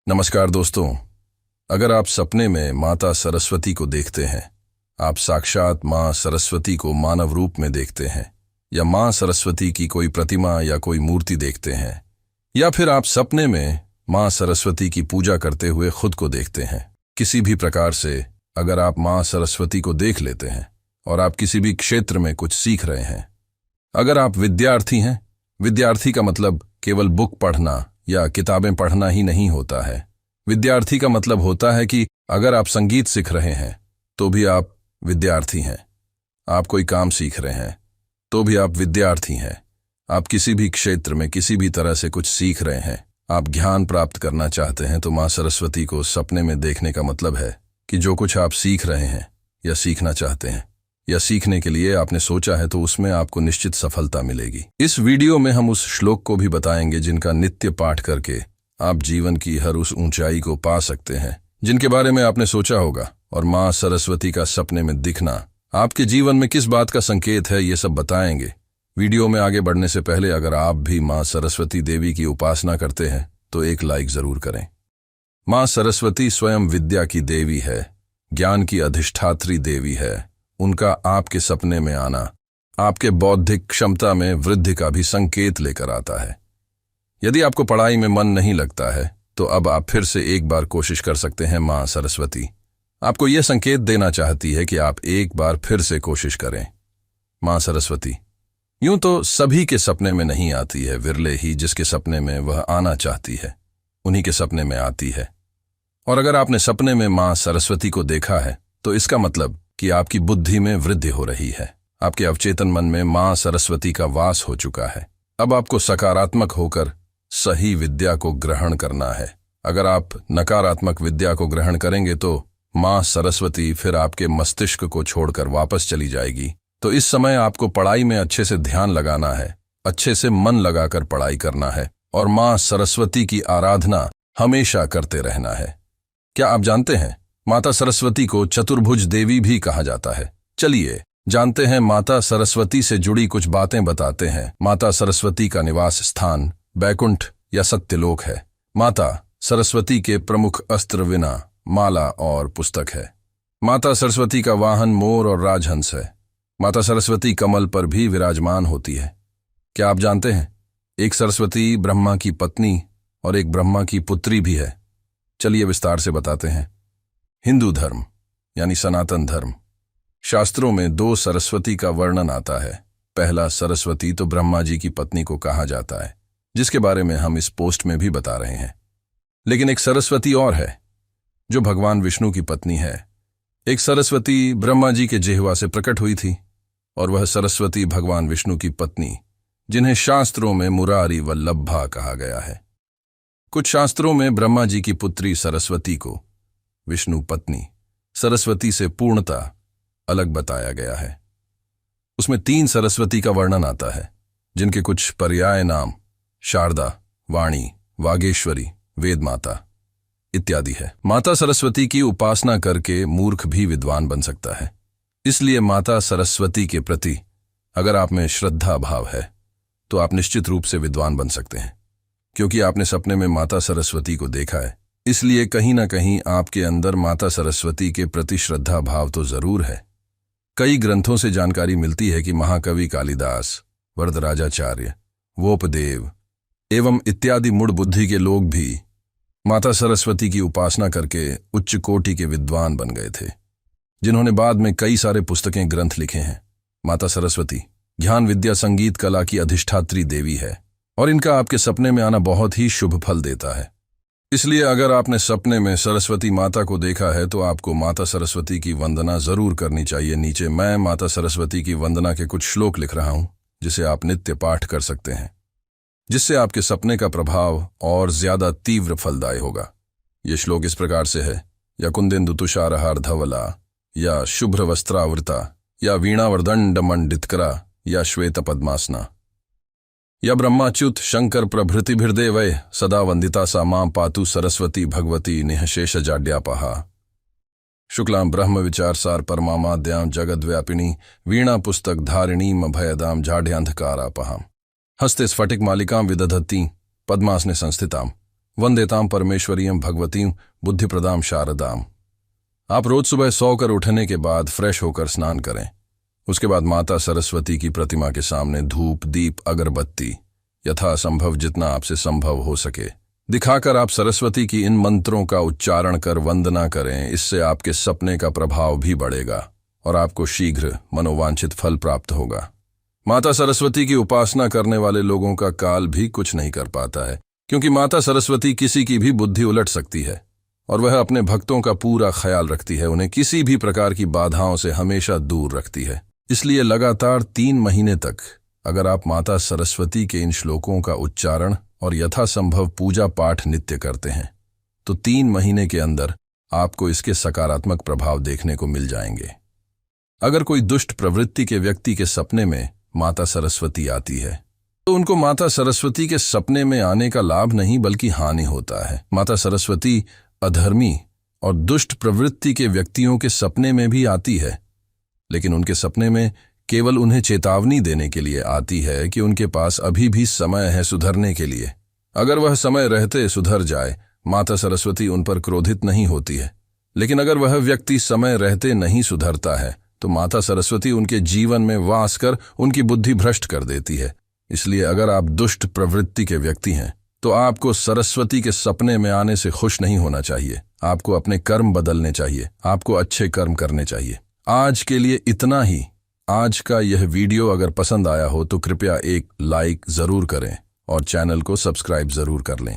नमस्कार दोस्तों। अगर आप सपने में माता सरस्वती को देखते हैं, आप साक्षात मां सरस्वती को मानव रूप में देखते हैं, या मां सरस्वती की कोई प्रतिमा या कोई मूर्ति देखते हैं, या फिर आप सपने में मां सरस्वती की पूजा करते हुए खुद को देखते हैं, किसी भी प्रकार से अगर आप मां सरस्वती को देख लेते हैं और आप किसी भी क्षेत्र में कुछ सीख रहे हैं, अगर आप विद्यार्थी हैं, विद्यार्थी का मतलब केवल बुक पढ़ना या किताबें पढ़ना ही नहीं होता है। विद्यार्थी का मतलब होता है कि अगर आप संगीत सीख रहे हैं तो भी आप विद्यार्थी हैं। आप कोई काम सीख रहे हैं तो भी आप विद्यार्थी हैं। आप किसी भी क्षेत्र में किसी भी तरह से कुछ सीख रहे हैं, आप ज्ञान प्राप्त करना चाहते हैं, तो मां सरस्वती को सपने में देखने का मतलब है कि जो कुछ आप सीख रहे हैं या सीखना चाहते हैं या सीखने के लिए आपने सोचा है, तो उसमें आपको निश्चित सफलता मिलेगी। इस वीडियो में हम उस श्लोक को भी बताएंगे जिनका नित्य पाठ करके आप जीवन की हर उस ऊंचाई को पा सकते हैं जिनके बारे में आपने सोचा होगा। और मां सरस्वती का सपने में दिखना आपके जीवन में किस बात का संकेत है, ये सब बताएंगे। वीडियो में आगे बढ़ने से पहले अगर आप भी मां सरस्वती देवी की उपासना करते हैं तो एक लाइक जरूर करें। मां सरस्वती स्वयं विद्या की देवी है, ज्ञान की अधिष्ठात्री देवी है। उनका आपके सपने में आना आपके बौद्धिक क्षमता में वृद्धि का भी संकेत लेकर आता है। यदि आपको पढ़ाई में मन नहीं लगता है तो अब आप फिर से एक बार कोशिश कर सकते हैं। मां सरस्वती आपको यह संकेत देना चाहती है कि आप एक बार फिर से कोशिश करें। मां सरस्वती यूं तो सभी के सपने में नहीं आती है, विरले ही जिसके सपने में वह आना चाहती है उन्हीं के सपने में आती है। और अगर आपने सपने में मां सरस्वती को देखा है तो इसका मतलब कि आपकी बुद्धि में वृद्धि हो रही है। आपके अवचेतन मन में मां सरस्वती का वास हो चुका है। अब आपको सकारात्मक होकर सही विद्या को ग्रहण करना है। अगर आप नकारात्मक विद्या को ग्रहण करेंगे तो मां सरस्वती फिर आपके मस्तिष्क को छोड़कर वापस चली जाएगी। तो इस समय आपको पढ़ाई में अच्छे से ध्यान लगाना है, अच्छे से मन लगाकर पढ़ाई करना है और मां सरस्वती की आराधना हमेशा करते रहना है। क्या आप जानते हैं माता सरस्वती को चतुर्भुज देवी भी कहा जाता है? चलिए जानते हैं, माता सरस्वती से जुड़ी कुछ बातें बताते हैं। माता सरस्वती का निवास स्थान बैकुंठ या सत्यलोक है। माता सरस्वती के प्रमुख अस्त्र वीणा, माला और पुस्तक है। माता सरस्वती का वाहन मोर और राजहंस है। माता सरस्वती कमल पर भी विराजमान होती है। क्या आप जानते हैं एक सरस्वती ब्रह्मा की पत्नी और एक ब्रह्मा की पुत्री भी है? चलिए विस्तार से बताते हैं। हिंदू धर्म यानी सनातन धर्म, शास्त्रों में दो सरस्वती का वर्णन आता है। पहला सरस्वती तो ब्रह्मा जी की पत्नी को कहा जाता है, जिसके बारे में हम इस पोस्ट में भी बता रहे हैं। लेकिन एक सरस्वती और है जो भगवान विष्णु की पत्नी है। एक सरस्वती ब्रह्मा जी के जिह्वा से प्रकट हुई थी और वह सरस्वती भगवान विष्णु की पत्नी, जिन्हें शास्त्रों में मुरारी वल्लभा कहा गया है। कुछ शास्त्रों में ब्रह्मा जी की पुत्री सरस्वती को विष्णु पत्नी सरस्वती से पूर्णता अलग बताया गया है। उसमें 3 सरस्वती का वर्णन आता है, जिनके कुछ पर्याय नाम शारदा, वाणी, वागेश्वरी, वेद माता इत्यादि है। माता सरस्वती की उपासना करके मूर्ख भी विद्वान बन सकता है। इसलिए माता सरस्वती के प्रति अगर आप में श्रद्धा भाव है तो आप निश्चित रूप से विद्वान बन सकते हैं, क्योंकि आपने सपने में माता सरस्वती को देखा है। इसलिए कहीं ना कहीं आपके अंदर माता सरस्वती के प्रति श्रद्धा भाव तो जरूर है। कई ग्रंथों से जानकारी मिलती है कि महाकवि कालिदास, वरदराजाचार्य, वोपदेव एवं इत्यादि मूढ़ बुद्धि के लोग भी माता सरस्वती की उपासना करके उच्च कोटि के विद्वान बन गए थे, जिन्होंने बाद में कई सारे पुस्तकें ग्रंथ लिखे हैं। माता सरस्वती ज्ञान, विद्या, संगीत, कला की अधिष्ठात्री देवी है और इनका आपके सपने में आना बहुत ही शुभ फल देता है। इसलिए अगर आपने सपने में सरस्वती माता को देखा है तो आपको माता सरस्वती की वंदना जरूर करनी चाहिए। नीचे मैं माता सरस्वती की वंदना के कुछ श्लोक लिख रहा हूं, जिसे आप नित्य पाठ कर सकते हैं, जिससे आपके सपने का प्रभाव और ज्यादा तीव्र फलदायी होगा। ये श्लोक इस प्रकार से है: या कुंदेन्दु तुषारहार धवला, या शुभ्र वस्त्रावृता, या वीणावर्दंड मंडितकरा, या श्वेत पद्मासना, या ब्रह्माच्युत शंकर प्रभृतिभिर्देवै सदा वंदिता सा मां पातु सरस्वती भगवती निःशेष जाड्यापहा। शुक्लां ब्रह्म विचारसार परमामाद्यां जगद्व्यापिनी वीणा पुस्तक धारिणीम अभयदां जाड्यांधकारापहां। हस्ते स्फटिक मालिकां विदधती पद्मासने संस्थितां वंदेताम परमेश्वरीयम भगवतीम बुद्धिप्रदाम शारदाम। आप रोज सुबह सोकर उठने के बाद फ्रेश होकर स्नान करें। उसके बाद माता सरस्वती की प्रतिमा के सामने धूप, दीप, अगरबत्ती यथासंभव जितना आपसे संभव हो सके दिखाकर आप सरस्वती की इन मंत्रों का उच्चारण कर वंदना करें। इससे आपके सपने का प्रभाव भी बढ़ेगा और आपको शीघ्र मनोवांछित फल प्राप्त होगा। माता सरस्वती की उपासना करने वाले लोगों का काल भी कुछ नहीं कर पाता है, क्योंकि माता सरस्वती किसी की भी बुद्धि उलट सकती है और वह अपने भक्तों का पूरा ख्याल रखती है, उन्हें किसी भी प्रकार की बाधाओं से हमेशा दूर रखती है। इसलिए लगातार 3 महीने तक अगर आप माता सरस्वती के इन श्लोकों का उच्चारण और यथासंभव पूजा पाठ नित्य करते हैं तो 3 महीने के अंदर आपको इसके सकारात्मक प्रभाव देखने को मिल जाएंगे। अगर कोई दुष्ट प्रवृत्ति के व्यक्ति के सपने में माता सरस्वती आती है तो उनको माता सरस्वती के सपने में आने का लाभ नहीं बल्कि हानि होता है। माता सरस्वती अधर्मी और दुष्ट प्रवृत्ति के व्यक्तियों के सपने में भी आती है, लेकिन उनके सपने में केवल उन्हें चेतावनी देने के लिए आती है कि उनके पास अभी भी समय है सुधरने के लिए। अगर वह समय रहते सुधर जाए, माता सरस्वती उन पर क्रोधित नहीं होती है, लेकिन अगर वह व्यक्ति समय रहते नहीं सुधरता है तो माता सरस्वती उनके जीवन में वास कर उनकी बुद्धि भ्रष्ट कर देती है। इसलिए अगर आप दुष्ट प्रवृत्ति के व्यक्ति हैं तो आपको सरस्वती के सपने में आने से खुश नहीं होना चाहिए। आपको अपने कर्म बदलने चाहिए, आपको अच्छे कर्म करने चाहिए। आज के लिए इतना ही। आज का यह वीडियो अगर पसंद आया हो तो कृपया एक लाइक जरूर करें और चैनल को सब्सक्राइब जरूर कर लें।